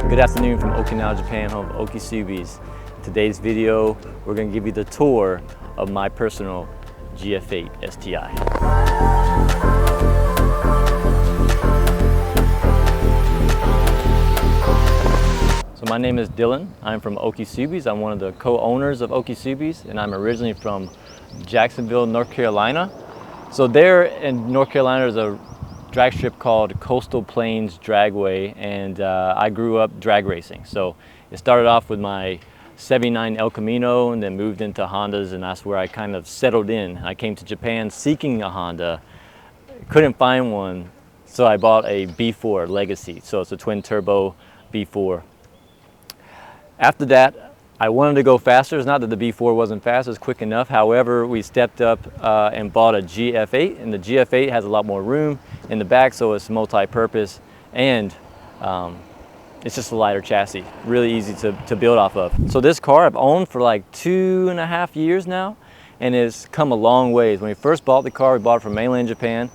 Good afternoon from Okinawa, Japan, home of Okisubi's. In today's video, we're going to give you the tour of my personal GF8 STI. So my name is Dylan. I'm from Okisubi's. I'm one of the co-owners of Okisubi's, and I'm originally from Jacksonville, North Carolina. So there in North Carolina, there's a drag strip called Coastal Plains Dragway, and I grew up drag racing. So it started off with my 79 El Camino and then moved into Hondas, and that's where I kind of settled in. I came to Japan seeking a Honda, couldn't find one, so I bought a B4 Legacy. So it's a twin turbo B4. After that, I wanted to go faster. It's not that the B4 wasn't fast, it was quick enough. However, we stepped up and bought a GF8, and the GF8 has a lot more room in the back, so it's multi-purpose, and it's just a lighter chassis, really easy to build off of. So this car I've owned for like 2.5 years now, and it's come a long ways. When we first bought the car, we bought it from mainland Japan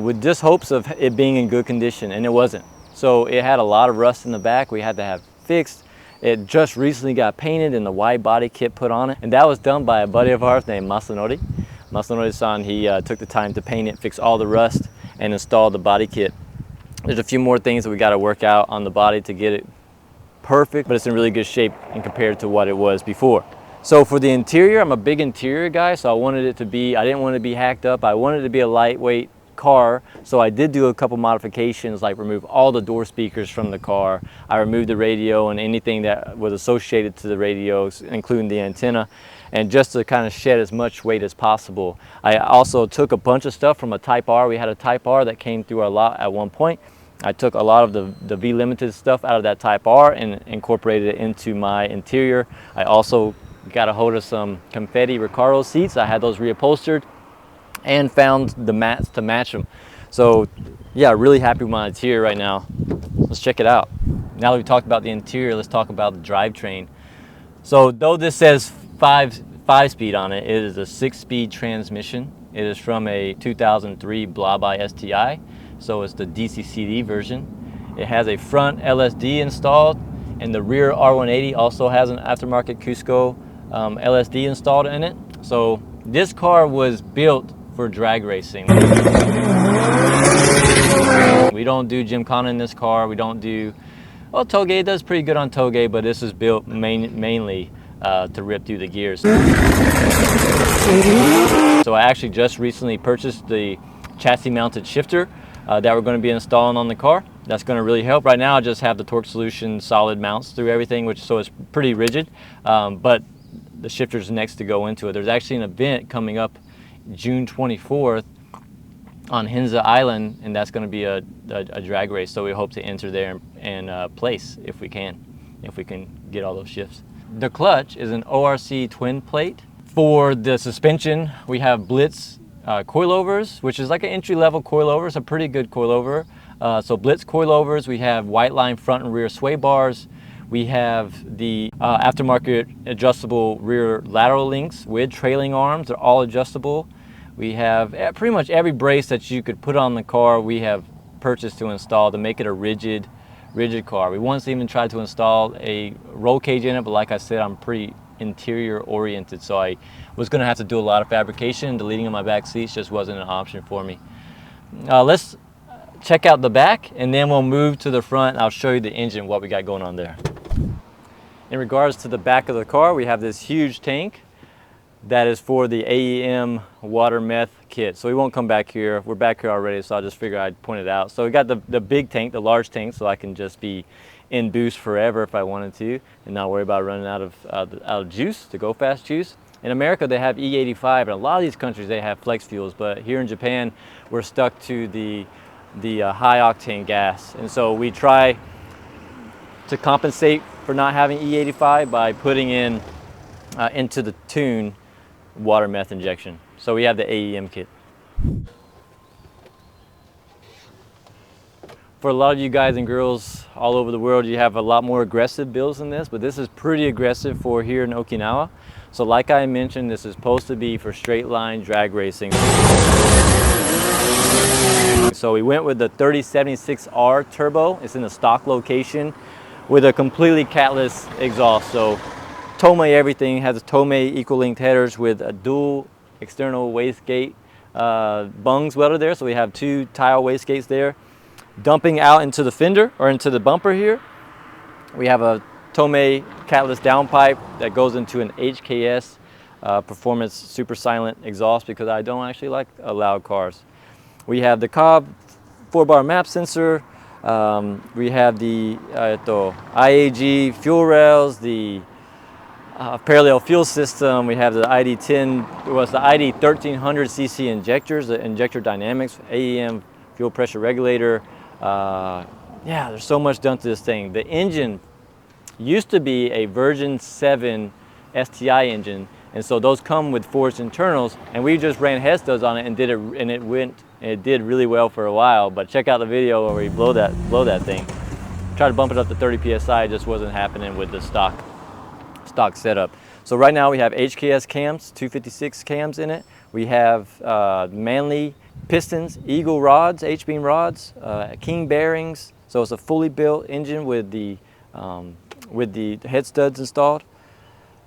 with just hopes of it being in good condition, and it wasn't. So it had a lot of rust in the back we had to have fixed. It just recently got painted and the wide body kit put on it, and that was done by a buddy of ours named Masanori. Masanori-san, he took the time to paint it, fix all the rust, and install the body kit. There's a few more things that we got to work out on the body to get it perfect, but it's in really good shape in compared to what it was before. So for the interior, I'm a big interior guy, so I wanted it to be, I didn't want it to be hacked up. I wanted it to be a lightweight car, so I did do a couple modifications, like remove all the door speakers from the car. I removed the radio and anything that was associated to the radios, including the antenna, and just to kind of shed as much weight as possible. I also took a bunch of stuff from a Type R. We had a Type R that came through our lot at one point. I took a lot of the V Limited stuff out of that Type R and incorporated it into my interior. I also got a hold of some confetti Recaro seats. I had those reupholstered and found the mats to match them. So yeah, really happy with my interior right now. Let's check it out. Now that we've talked about the interior, let's talk about the drivetrain. So though this says five speed on it, it is a 6-speed transmission. It is from a 2003 Blob-i STI, so it's the DCCD version. It has a front LSD installed, and the rear R180 also has an aftermarket Cusco LSD installed in it. So this car was built for drag racing. We don't do Gymkhana in this car. We don't do, well, Touge does pretty good on Touge, but this is built mainly to rip through the gears. So I actually just recently purchased the chassis mounted shifter that we're going to be installing on the car. That's going to really help. Right now I just have the Torque Solution solid mounts through everything, so it's pretty rigid, but the shifter's next to go into it. There's actually an event coming up June 24th on Hinza Island, and that's going to be a drag race, so we hope to enter there and place if we can get all those shifts. The clutch is an ORC twin plate. For the suspension, we have Blitz coilovers, which is like an entry-level coilover. It's a pretty good coilover. So Blitz coilovers, we have white line front and rear sway bars. We have the aftermarket adjustable rear lateral links with trailing arms. They're all adjustable. We have pretty much every brace that you could put on the car, we have purchased to install to make it a rigid car. We once even tried to install a roll cage in it, but like I said, I'm pretty interior oriented, so I was going to have to do a lot of fabrication. Deleting in my back seats just wasn't an option for me. Let's check out the back, and then we'll move to the front. I'll show you the engine, what we got going on there. In regards to the back of the car, we have this huge tank that is for the AEM water meth kit. So we won't come back here. We're back here already, so I just figured I'd point it out. So we got the big tank, the large tank, so I can just be in boost forever if I wanted to and not worry about running out of juice, to go fast juice. In America, they have E85, and a lot of these countries, they have flex fuels, but here in Japan, we're stuck to the high octane gas. And so we try to compensate for not having E85 by putting in into the tune water meth injection. So we have the AEM kit. For a lot of you guys and girls all over the world, you have a lot more aggressive builds than this, but this is pretty aggressive for here in Okinawa. So like I mentioned, this is supposed to be for straight line drag racing. So we went with the 3076R turbo. It's in the stock location with a completely catless exhaust. So Tomei everything, has a Tomei equal linked headers with a dual external wastegate bungs welded there. So we have 2 tile wastegates there. Dumping out into the fender or into the bumper here, we have a Tomei catless downpipe that goes into an HKS performance super silent exhaust, because I don't actually like loud cars. We have the Cobb 4-bar map sensor. We have the IAG fuel rails, the parallel fuel system. We have the ID10, the ID 1300cc injectors, the injector dynamics, AEM fuel pressure regulator. Yeah, there's so much done to this thing. The engine used to be a version 7 STI engine, and so those come with forged internals, and we just ran head studs on it and it did really well for a while. But check out the video where we blow that thing. Try to bump it up to 30 psi, it just wasn't happening with the stock setup. So right now we have HKS cams, 256 cams in it. We have Manley pistons, Eagle rods, H-beam rods, King bearings. So it's a fully built engine with the head studs installed.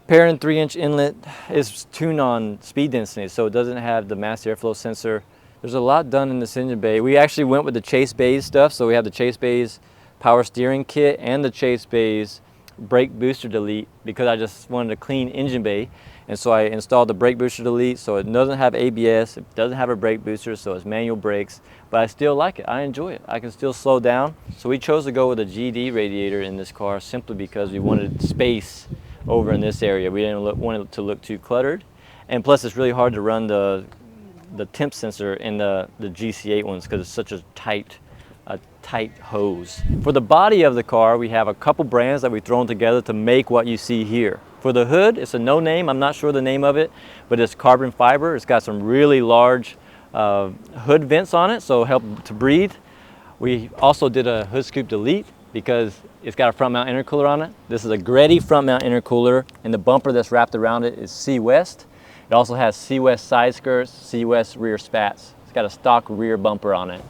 Perrin 3-inch inlet is tuned on speed density, so it doesn't have the mass airflow sensor. There's a lot done in this engine bay. We actually went with the Chase Bays stuff, so we have the Chase Bays power steering kit and the Chase Bays brake booster delete, because I just wanted a clean engine bay. And so I installed the brake booster delete, so it doesn't have ABS, it doesn't have a brake booster, so it's manual brakes, but I still like it. I enjoy it. I can still slow down. So we chose to go with a GD radiator in this car simply because we wanted space over in this area. We didn't want it to look too cluttered, and plus it's really hard to run the temp sensor in the GC8 ones because it's such a tight hose. For the body of the car, we have a couple brands that we've thrown together to make what you see here. For the hood, it's a no name, I'm not sure the name of it, but it's carbon fiber. It's got some really large hood vents on it, so help to breathe. We also did a hood scoop delete because it's got a front mount intercooler on it. This is a Greddy front mount intercooler, and the bumper that's wrapped around it is C-West. It also has C-West side skirts, C-West rear spats. It's got a stock rear bumper on it.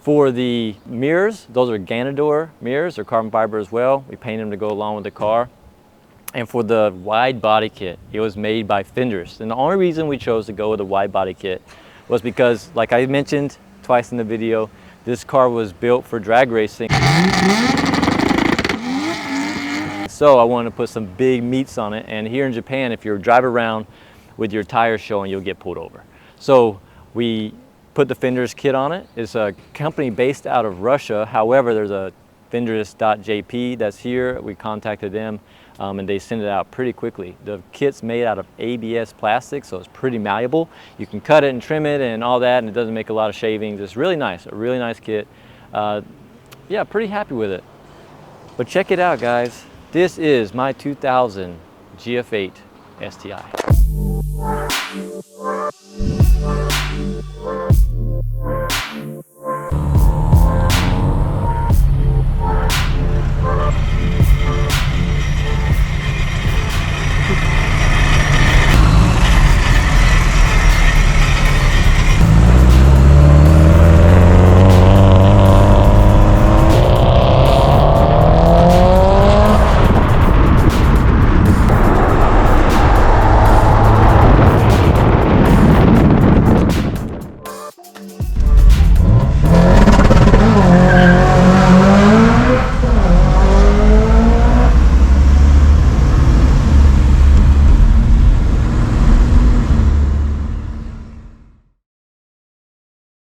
For the mirrors, those are Ganador mirrors, they're carbon fiber as well. We painted them to go along with the car. And for the wide body kit, it was made by Fenders. And the only reason we chose to go with a wide body kit was because, like I mentioned twice in the video, this car was built for drag racing. So I wanted to put some big meats on it. And here in Japan, if you drive around with your tires showing, you'll get pulled over. So we put the Fenders kit on it. It's a company based out of Russia. However, there's a Fenders.jp that's here. We contacted them and they send it out pretty quickly. The kit's made out of ABS plastic, so it's pretty malleable. You can cut it and trim it and all that, and it doesn't make a lot of shavings. It's really nice, a really nice kit. Yeah, pretty happy with it. But check it out, guys. This is my 2000 GF8 STI.